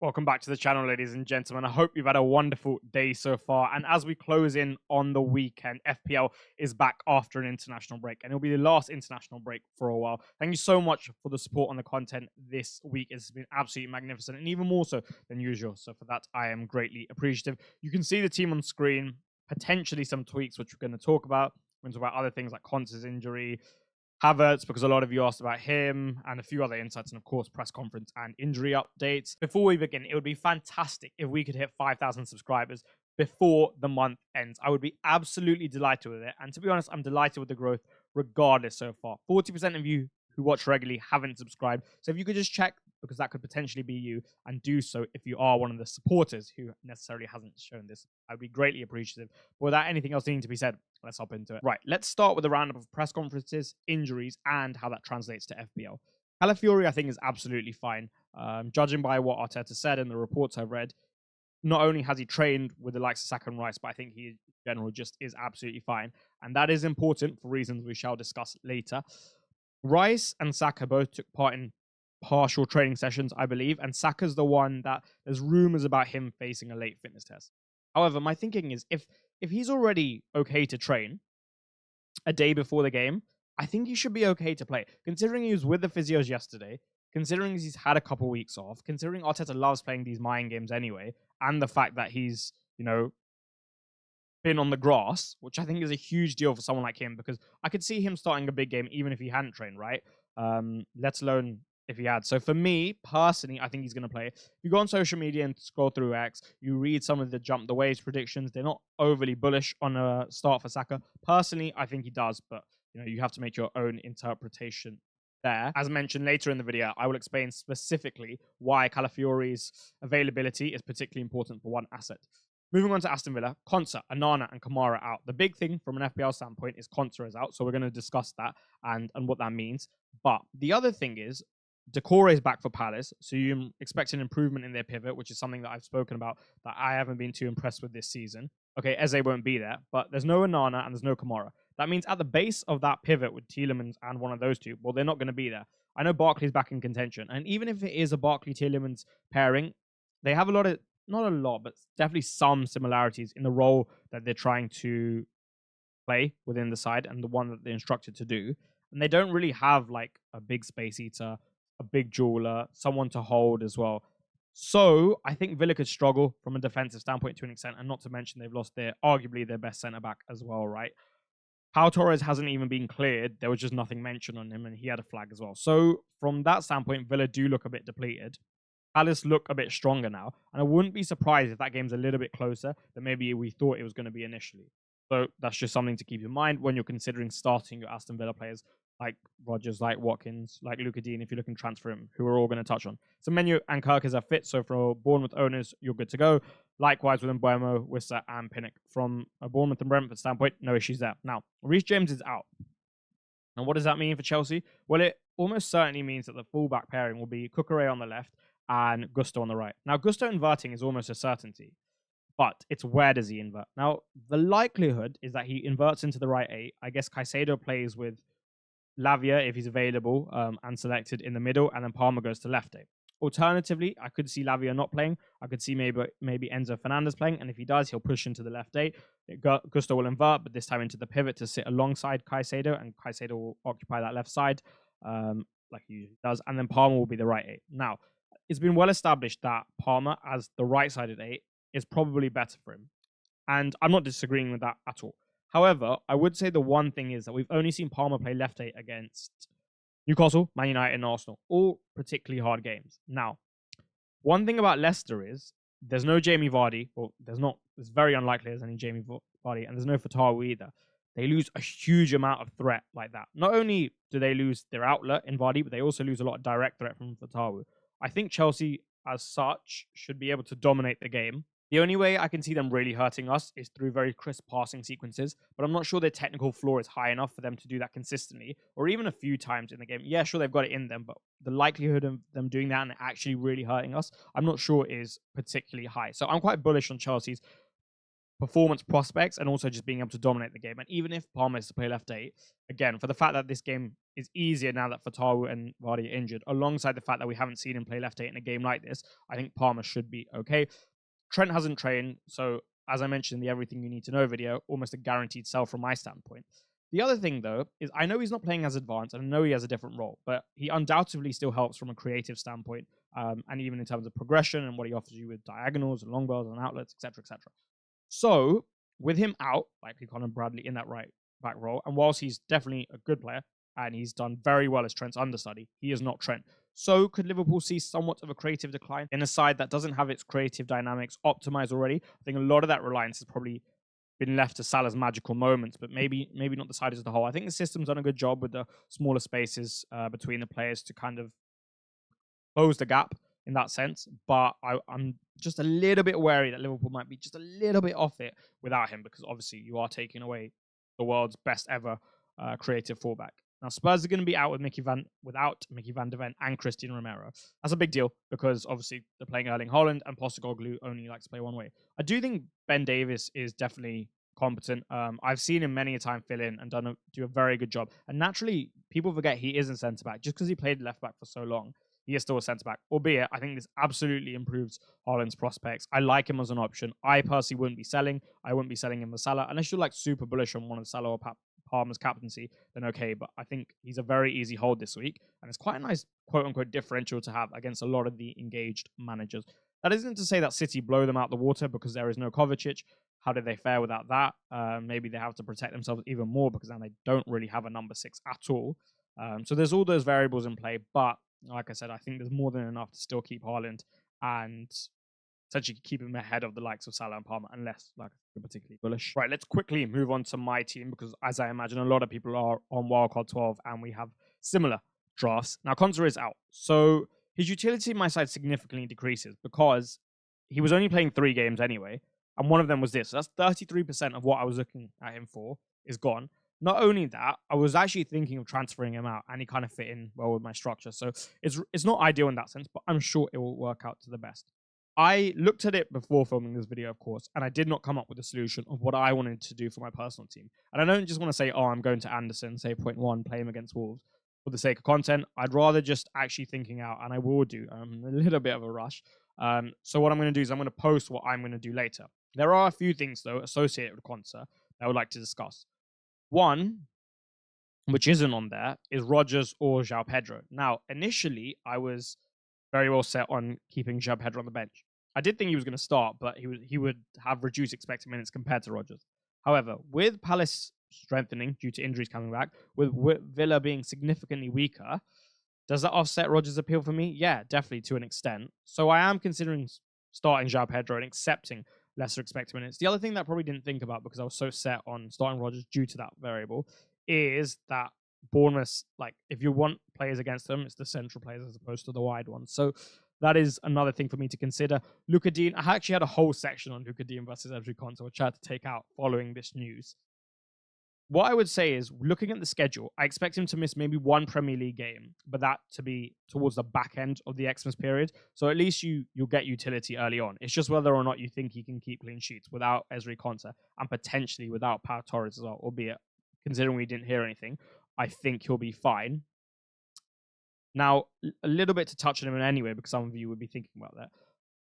Welcome back to the channel, ladies and gentlemen. I hope you've had a wonderful day so far. And as we close in on the weekend, FPL is back after an international break. And it'll be the last international break for a while. Thank you so much for the support on the content this week. It's been absolutely magnificent and even more so than usual. So for that, I am greatly appreciative. You can see the team on screen, potentially some tweaks, which we're going to talk about. We're going to talk about other things like Konsa's injury, Havertz, because a lot of you asked about him, and a few other insights, and of course, press conference and injury updates. Before we begin, it would be fantastic if we could hit 5,000 subscribers before the month ends. I would be absolutely delighted with it. And to be honest, I'm delighted with the growth regardless so far. 40% of you who watch regularly haven't subscribed. So if you could just check, because that could potentially be you, and do so if you are one of the supporters who necessarily hasn't shown this, I would be greatly appreciative. But without anything else needing to be said, let's hop into it. Right, let's start with a roundup of press conferences, injuries, and how that translates to FPL. Calafiori, I think, is absolutely fine. Judging by what Arteta said and the reports I've read, not only has he trained with the likes of Saka and Rice, but I think he, in general, just is absolutely fine. And that is important for reasons we shall discuss later. Rice and Saka both took part in partial training sessions, I believe, and Saka's the one that there's rumors about him facing a late fitness test. However, my thinking is if he's already okay to train a day before the game, I think he should be okay to play. Considering he was with the physios yesterday, considering he's had a couple weeks off, considering Arteta loves playing these mind games anyway, and the fact that he's, been on the grass, which I think is a huge deal for someone like him, because I could see him starting a big game even if he hadn't trained, right? Let alone if he had. So for me, personally, I think he's going to play. If you go on social media and scroll through X, you read some of the jump the waves predictions. They're not overly bullish on a start for Saka. Personally, I think he does, but you have to make your own interpretation there. As mentioned later in the video, I will explain specifically why Calafiori's availability is particularly important for one asset. Moving on to Aston Villa, Konsa, Onana, and Kamara out. The big thing from an FPL standpoint is Konsa is out, so we're going to discuss that and what that means. But the other thing is, Decore is back for Palace, so you expect an improvement in their pivot, which is something that I've spoken about that I haven't been too impressed with this season. Okay, Eze won't be there, but there's no Onana and there's no Kamara. That means at the base of that pivot with Tielemans and one of those two, well, they're not going to be there. I know Barkley's back in contention, and even if it is a Barkley-Tielemans pairing, they have a lot of, not a lot, but definitely some similarities in the role that they're trying to play within the side and the one that they're instructed to do. And they don't really have like a big space eater, a big jeweler, someone to hold as well. So I think Villa could struggle from a defensive standpoint to an extent, and not to mention they've lost arguably their best centre-back as well, right? Pau Torres hasn't even been cleared. There was just nothing mentioned on him, and he had a flag as well. So from that standpoint, Villa do look a bit depleted. Palace look a bit stronger now, and I wouldn't be surprised if that game's a little bit closer than maybe we thought it was going to be initially. So that's just something to keep in mind when you're considering starting your Aston Villa players like Rodgers, like Watkins, like Luka Dean, if you're looking to transfer him, who we're all going to touch on. So Menu and Kirk are fit, so for Bournemouth owners, you're good to go. Likewise with Mbuemo, Wissa, and Pinnock. From a Bournemouth and Brentford standpoint, no issues there. Now, Reece James is out. And what does that mean for Chelsea? Well, it almost certainly means that the fullback pairing will be Cucurella on the left and Gusto on the right. Now, Gusto inverting is almost a certainty, but it's where does he invert? Now, the likelihood is that he inverts into the right 8. I guess Caicedo plays with Lavia if he's available and selected in the middle, and then Palmer goes to left 8. Alternatively, I could see Lavia not playing. I could see maybe Enzo Fernandez playing, and if he does, he'll push into the left 8. Gusto will invert, but this time into the pivot to sit alongside Caicedo, and Caicedo will occupy that left side like he usually does, and then Palmer will be the right 8. Now, it's been well established that Palmer, as the right-sided 8, is probably better for him. And I'm not disagreeing with that at all. However, I would say the one thing is that we've only seen Palmer play left 8 against Newcastle, Man United, and Arsenal. All particularly hard games. Now, one thing about Leicester is there's no Jamie Vardy. Well, it's very unlikely there's any Jamie Vardy, and there's no Fatawu either. They lose a huge amount of threat like that. Not only do they lose their outlet in Vardy, but they also lose a lot of direct threat from Fatawu. I think Chelsea, as such, should be able to dominate the game. The only way I can see them really hurting us is through very crisp passing sequences, but I'm not sure their technical floor is high enough for them to do that consistently, or even a few times in the game. Yeah, sure, they've got it in them, but the likelihood of them doing that and actually really hurting us, I'm not sure is particularly high. So I'm quite bullish on Chelsea's performance prospects and also just being able to dominate the game. And even if Palmer is to play left 8, again, for the fact that this game is easier now that Fatawu and Vardy are injured, alongside the fact that we haven't seen him play left 8 in a game like this, I think Palmer should be okay. Trent hasn't trained, so as I mentioned in the Everything You Need to Know video, almost a guaranteed sell from my standpoint. The other thing, though, is I know he's not playing as advanced, and I know he has a different role, but he undoubtedly still helps from a creative standpoint, and even in terms of progression and what he offers you with diagonals and long balls and outlets, etc., etc. So, with him out, likely Conor Bradley in that right back role, and whilst he's definitely a good player, and he's done very well as Trent's understudy, he is not Trent. So could Liverpool see somewhat of a creative decline in a side that doesn't have its creative dynamics optimized already? I think a lot of that reliance has probably been left to Salah's magical moments, but maybe not the side as a whole. I think the system's done a good job with the smaller spaces between the players to kind of close the gap in that sense, but I'm just a little bit wary that Liverpool might be just a little bit off it without him, because obviously you are taking away the world's best ever creative fullback. Now, Spurs are going to be out without Mickey van de Ven and Christian Romero. That's a big deal because obviously they're playing Erling Haaland and Postecoglou only likes to play one way. I do think Ben Davies is definitely competent. I've seen him many a time fill in and do a very good job. And naturally, people forget he isn't centre back just because he played left back for so long. He is still a centre back, albeit I think this absolutely improves Haaland's prospects. I like him as an option. I personally wouldn't be selling. I wouldn't be selling him for Salah unless you're like super bullish on one of Salah or Palmer's captaincy, then okay. But I think he's a very easy hold this week, and it's quite a nice quote-unquote differential to have against a lot of the engaged managers. That isn't to say that City blow them out the water because there is no Kovacic. How did they fare without that? Maybe they have to protect themselves even more because now they don't really have a number 6 at all. So there's all those variables in play, but like I said, I think there's more than enough to still keep Haaland and essentially keep him ahead of the likes of Salah and Palmer, unless like you're particularly bullish. Right, let's quickly move on to my team because, as I imagine, a lot of people are on Wildcard 12 and we have similar drafts. Now, Konsa is out, so his utility in my side significantly decreases because he was only playing 3 games anyway, and one of them was this. So that's 33% of what I was looking at him for is gone. Not only that, I was actually thinking of transferring him out, and he kind of fit in well with my structure. So it's not ideal in that sense, but I'm sure it will work out to the best. I looked at it before filming this video, of course, and I did not come up with a solution of what I wanted to do for my personal team. And I don't just want to say, oh, I'm going to Anderson, say 0.1, play him against Wolves for the sake of content. I'd rather just actually thinking out, and I will do. I'm a little bit of a rush. So what I'm going to do is I'm going to post what I'm going to do later. There are a few things, though, associated with Konsa that I would like to discuss. One, which isn't on there, is Rodgers or Joao Pedro. Now, initially, I was very well set on keeping Joao Pedro on the bench. I did think he was going to start, but he would have reduced expected minutes compared to Rodgers. However, with Palace strengthening due to injuries coming back, with Villa being significantly weaker, does that offset Rodgers' appeal for me? Yeah, definitely to an extent. So I am considering starting Joao Pedro and accepting lesser expected minutes. The other thing that I probably didn't think about because I was so set on starting Rodgers due to that variable is that Bournemouth, like, if you want players against them, it's the central players as opposed to the wide ones. So that is another thing for me to consider. Luka Dean, I actually had a whole section on Luka Dean versus every Konsa, which I had to take out following this news. What I would say is, looking at the schedule, I expect him to miss maybe 1 Premier League game, but that to be towards the back end of the Xmas period. So at least you'll get utility early on. It's just whether or not you think he can keep clean sheets without Ezri Konsa and potentially without Pau Torres as well, albeit considering we didn't hear anything, I think he'll be fine. Now, a little bit to touch on him anyway, because some of you would be thinking about that.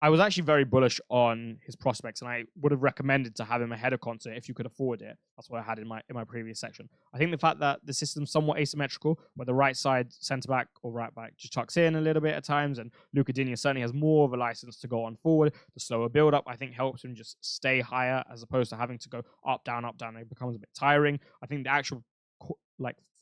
I was actually very bullish on his prospects, and I would have recommended to have him ahead of Konsa if you could afford it. That's what I had in my previous section. I think the fact that the system's somewhat asymmetrical, where the right side centre-back or right-back just chucks in a little bit at times, and Luka Digne certainly has more of a license to go on forward. The slower build-up, I think, helps him just stay higher as opposed to having to go up, down, up, down. It becomes a bit tiring. I think the actual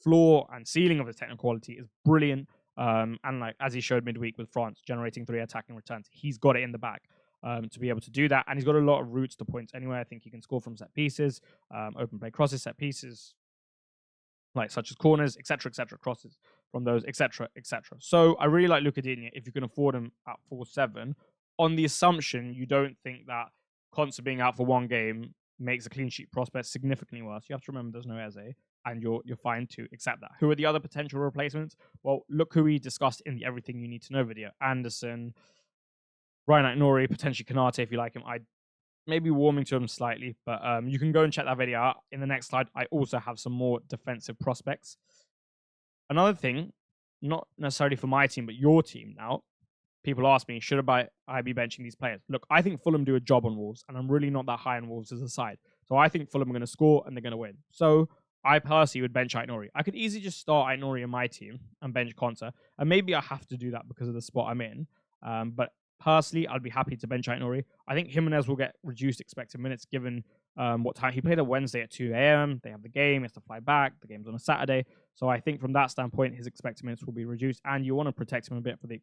floor and ceiling of his technical quality is brilliant. And like as he showed midweek with France, generating 3 attacking returns, he's got it in the back to be able to do that. And he's got a lot of routes to points anyway. I think he can score from set pieces, open play crosses, set pieces, like such as corners, etc., crosses from those, etc. So I really like Luka Digne if you can afford him at 4.7, on the assumption you don't think that Konsa being out for 1 game makes a clean sheet prospect significantly worse. You have to remember there's no Eze, and you're fine to accept that. Who are the other potential replacements? Well, look who we discussed in the Everything You Need to Know video. Anderson, Ryan Nori, potentially Kanate if you like him. maybe warming to him slightly, but you can go and check that video out. In the next slide, I also have some more defensive prospects. Another thing, not necessarily for my team, but your team now, people ask me, should I be benching these players? Look, I think Fulham do a job on Wolves, and I'm really not that high on Wolves as a side. So I think Fulham are going to score and they're going to win. So I personally would bench Aït-Nouri. I could easily just start Aït-Nouri in my team and bench Konsa, and maybe I have to do that because of the spot I'm in. But personally, I'd be happy to bench Aït-Nouri. I think Jimenez will get reduced expected minutes given what time he played on Wednesday at 2 a.m. They have the game, he has to fly back. The game's on a Saturday. So I think from that standpoint, his expected minutes will be reduced, and you want to protect him a bit for the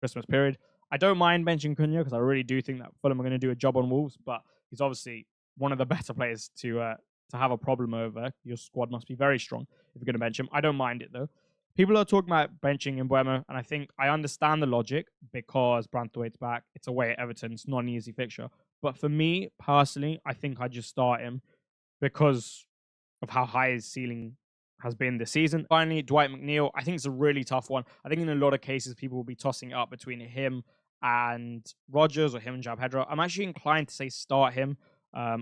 Christmas period. I don't mind benching Cunha because I really do think that Fulham are going to do a job on Wolves, but he's obviously one of the better players to have a problem over. Your squad must be very strong if you're going to bench him. I don't mind it though. People are talking about benching Mbeumo, and I think I understand the logic because Branthwaite's back. It's away at Everton. It's not an easy fixture. But for me, personally, I think I just start him because of how high his ceiling has been this season. Finally, Dwight McNeil, I think it's a really tough one. I think in a lot of cases, people will be tossing it up between him and Rodgers or him and Joao Pedro. I'm actually inclined to say start him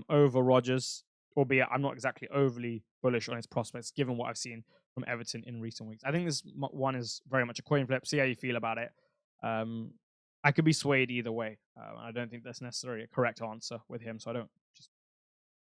over Rodgers, albeit I'm not exactly overly bullish on his prospects given what I've seen from Everton in recent weeks. I think this one is very much a coin flip. See how you feel about it. I could be swayed either way. I don't think that's necessarily a correct answer with him, so I don't just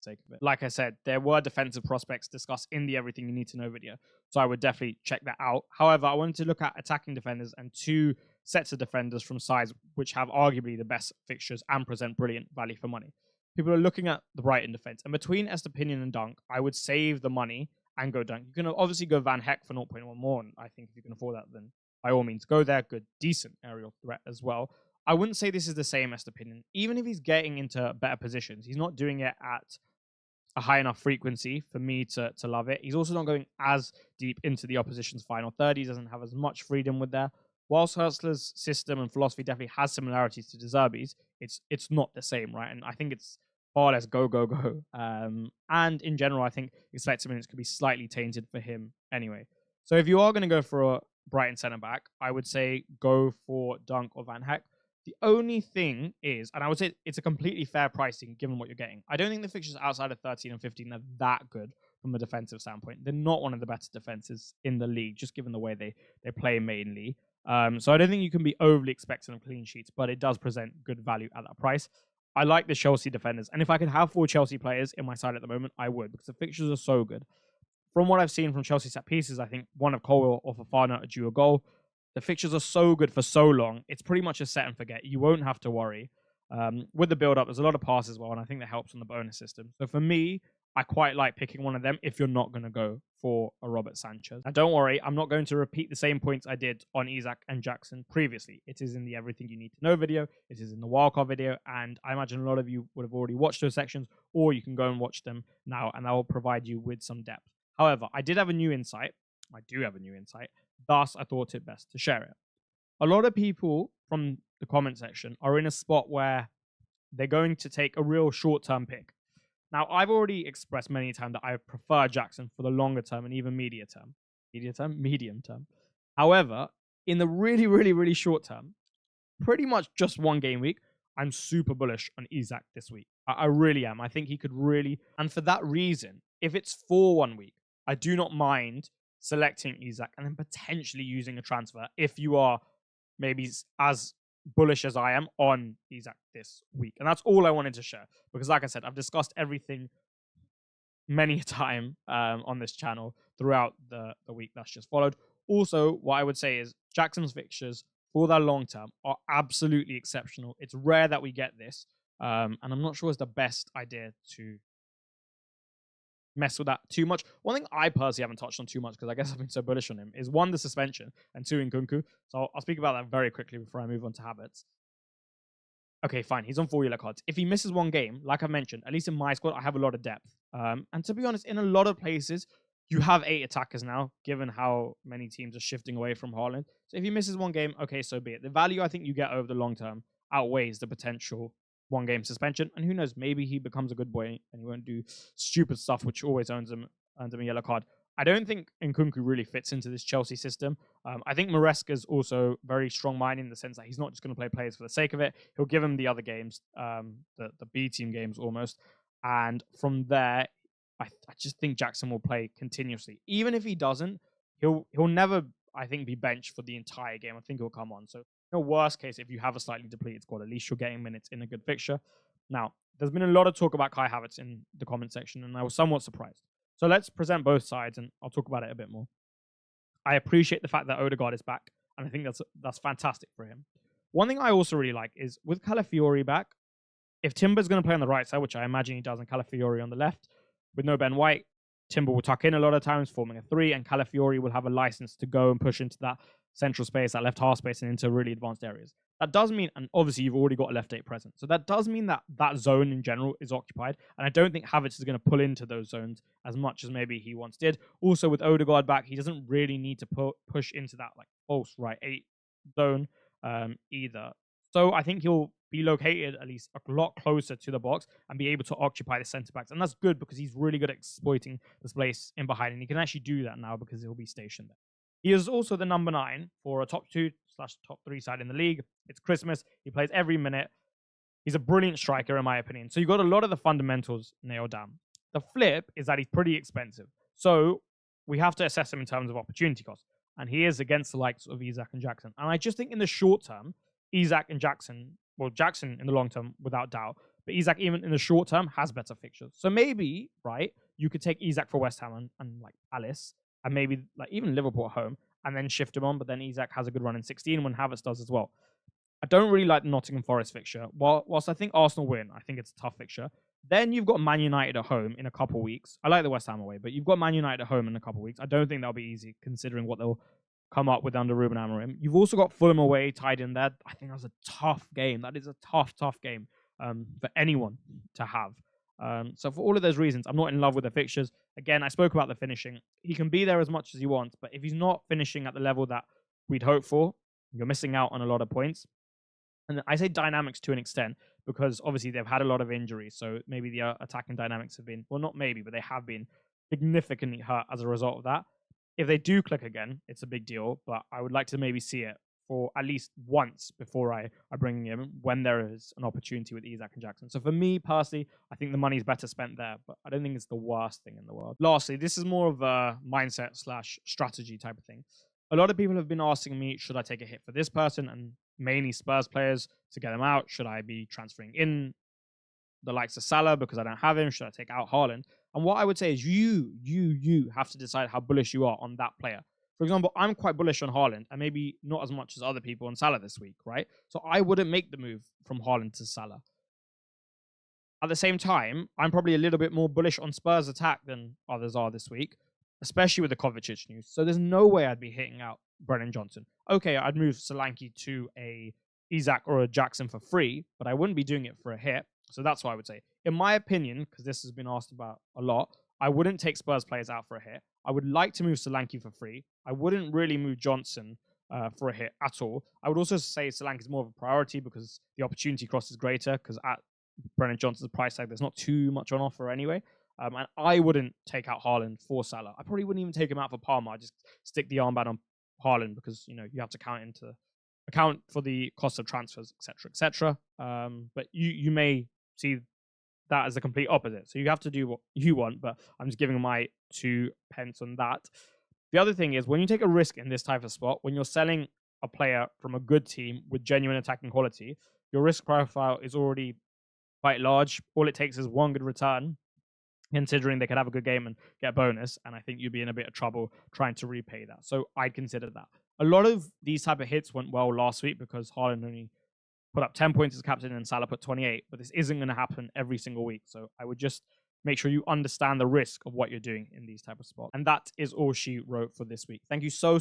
sake of it. Like I said, there were defensive prospects discussed in the Everything You Need to Know video, so I would definitely check that out. However, I wanted to look at attacking defenders and two sets of defenders from sides which have arguably the best fixtures and present brilliant value for money. People are looking at the Brighton defense, and between Estepinian and Dunk, I would save the money and go Dunk. You can obviously go Van Heck for 0.1 more, and I think if you can afford that, then by all means, go there. Good, decent aerial threat as well. I wouldn't say this is the same as Estepinian. Even if he's getting into better positions, he's not doing it at a high enough frequency for me to love it. He's also not going as deep into the opposition's final third. He doesn't have as much freedom with there. Whilst Hurstler's system and philosophy definitely has similarities to De Zerbi's, it's not the same, right? And I think it's far less go. And in general, I think expected minutes could be slightly tainted for him anyway. So if you are going to go for a Brighton centre-back, I would say go for Dunk or Van Heck. The only thing is, and I would say it's a completely fair pricing given what you're getting. I don't think the fixtures outside of 13 and 15 are that good from a defensive standpoint. They're not one of the better defenses in the league, just given the way they play mainly. So I don't think you can be overly expecting of clean sheets, but it does present good value at that price. I like the Chelsea defenders, and if I could have 4 Chelsea players in my side at the moment, I would, because the fixtures are so good. From what I've seen from Chelsea set pieces, I think one of Colwill or Fofana drew a goal. The fixtures are so good for so long, it's pretty much a set and forget. You won't have to worry. With the build-up, there's a lot of passes as well, and I think that helps on the bonus system. So for me, I quite like picking one of them if you're not going to go for a Robert Sanchez. And don't worry, I'm not going to repeat the same points I did on Isak and Jackson previously. It is in the Everything You Need to Know video. It is in the wildcard video. And I imagine a lot of you would have already watched those sections, or you can go and watch them now, and that will provide you with some depth. However, I did have a new insight. I do have a new insight. Thus, I thought it best to share it. A lot of people from the comment section are in a spot where they're going to take a real short-term pick. Now, I've already expressed many times that I prefer Jackson for the longer term and even medium term. However, in the really, really, really short term, pretty much just one game week, I'm super bullish on Isak this week. I really am. I think he could really, and for that reason, if it's for 1 week, I do not mind selecting Isak and then potentially using a transfer if you are maybe as bullish as I am on Isak this week. And that's all I wanted to share, because like I said, I've discussed everything many a time on this channel throughout the week that's just followed. Also, what I would say is Jackson's fixtures for that long term are absolutely exceptional. It's rare that we get this, and I'm not sure it's the best idea to mess with that too much. One thing I personally haven't touched on too much, because I guess I've been so bullish on him, is 1, the suspension, and 2, Nkunku. So I'll speak about that very quickly before I move on to Havertz. Okay, fine. He's on 4 yellow cards. If he misses 1 game, like I mentioned, at least in my squad, I have a lot of depth. And to be honest, in a lot of places, you have 8 attackers now, given how many teams are shifting away from Haaland. So if he misses 1 game, okay, so be it. The value I think you get over the long term outweighs the potential 1 game suspension. And who knows, maybe he becomes a good boy and he won't do stupid stuff, which always earns him a yellow card. I don't think Nkunku really fits into this Chelsea system. I think Maresca's also very strong-minded in the sense that he's not just going to play players for the sake of it. He'll give him the other games, the B team games almost. And from there, I just think Jackson will play continuously. Even if he doesn't, he'll never, I think, be benched for the entire game. I think he'll come on. So, in the worst case, if you have a slightly depleted squad, at least you're getting minutes in a good fixture. Now, there's been a lot of talk about Kai Havertz in the comment section, and I was somewhat surprised. So let's present both sides, and I'll talk about it a bit more. I appreciate the fact that Odegaard is back, and I think that's fantastic for him. One thing I also really like is with Calafiori back, if Timber's going to play on the right side, which I imagine he does, and Calafiori on the left, with no Ben White, Timber will tuck in a lot of times, forming a 3, and Calafiori will have a license to go and push into that central space, that left half space, and into really advanced areas. That does mean, and obviously you've already got a left 8 present, so that does mean that that zone in general is occupied, and I don't think Havertz is going to pull into those zones as much as maybe he once did. Also, with Odegaard back, he doesn't really need to push into that like false right 8 zone either. So I think he'll be located at least a lot closer to the box and be able to occupy the centre backs, and that's good because he's really good at exploiting the space in behind, and he can actually do that now because he'll be stationed there. He is also the number 9 for a top 2/top 3 side in the league. It's Christmas. He plays every minute. He's a brilliant striker, in my opinion. So you've got a lot of the fundamentals nailed down. The flip is that he's pretty expensive. So we have to assess him in terms of opportunity cost. And he is against the likes of Isak and Jackson. And I just think in the short term, Isak and Jackson, well, Jackson in the long term, without doubt, but Isak even in the short term has better fixtures. So maybe, right, you could take Isak for West Ham and like Palace, and maybe like even Liverpool at home, and then shift him on. But then Isak has a good run in 16 when Havertz does as well. I don't really like the Nottingham Forest fixture. Whilst I think Arsenal win, I think it's a tough fixture. Then you've got Man United at home in a couple of weeks. I like the West Ham away, but you've got Man United at home in a couple of weeks. I don't think that'll be easy considering what they'll come up with under Ruben Amorim. You've also got Fulham away tied in there. I think that's a tough game. That is a tough game for anyone to have. So for all of those reasons, I'm not in love with the fixtures. Again, I spoke about the finishing. He can be there as much as he wants, but if he's not finishing at the level that we'd hope for, you're missing out on a lot of points. And I say dynamics to an extent because obviously they've had a lot of injuries. So maybe the attacking dynamics have been, well, not maybe, but they have been significantly hurt as a result of that. If they do click again, it's a big deal, but I would like to maybe see it for at least once before I bring him when there is an opportunity with Isak and Jackson. So for me personally, I think the money's better spent there, but I don't think it's the worst thing in the world. Lastly, this is more of a mindset/strategy type of thing. A lot of people have been asking me, should I take a hit for this person, and mainly Spurs players, to get them out? Should I be transferring in the likes of Salah because I don't have him? Should I take out Haaland? And what I would say is you have to decide how bullish you are on that player. For example, I'm quite bullish on Haaland, and maybe not as much as other people on Salah this week, right? So I wouldn't make the move from Haaland to Salah. At the same time, I'm probably a little bit more bullish on Spurs attack than others are this week, especially with the Kovacic news. So there's no way I'd be hitting out Brennan Johnson. Okay, I'd move Solanke to a Isak or a Jackson for free, but I wouldn't be doing it for a hit. So that's what I would say. In my opinion, because this has been asked about a lot, I wouldn't take Spurs players out for a hit. I would like to move Solanke for free. I wouldn't really move Johnson for a hit at all. I would also say Solanke is more of a priority because the opportunity cost is greater, because at Brennan Johnson's price tag, there's not too much on offer anyway. And I wouldn't take out Haaland for Salah. I probably wouldn't even take him out for Palmer. I'd just stick the armband on Haaland because, you know, you have to account for the cost of transfers, etc., etc. But you may see that as the complete opposite. So you have to do what you want, but I'm just giving my 2 pence on that. The other thing is, when you take a risk in this type of spot, when you're selling a player from a good team with genuine attacking quality, your risk profile is already quite large. All it takes is one good return, considering they could have a good game and get a bonus, and I think you'd be in a bit of trouble trying to repay that. So I'd consider that. A lot of these type of hits went well last week because Haaland only put up 10 points as captain and Salah put 28, but this isn't going to happen every single week. So I would just make sure you understand the risk of what you're doing in these type of spots. And that is all she wrote for this week. Thank you so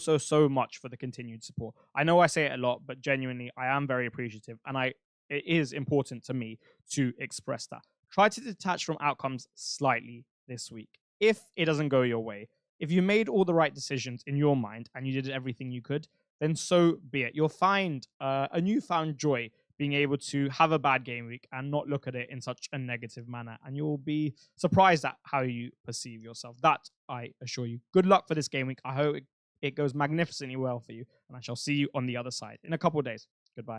much for the continued support. I know I say it a lot, but genuinely, I am very appreciative, and it is important to me to express that. Try to detach from outcomes slightly this week. If it doesn't go your way, if you made all the right decisions in your mind and you did everything you could, then so be it. You'll find a newfound joy being able to have a bad game week and not look at it in such a negative manner. And you'll be surprised at how you perceive yourself. That, I assure you. Good luck for this game week. I hope it goes magnificently well for you. And I shall see you on the other side in a couple of days.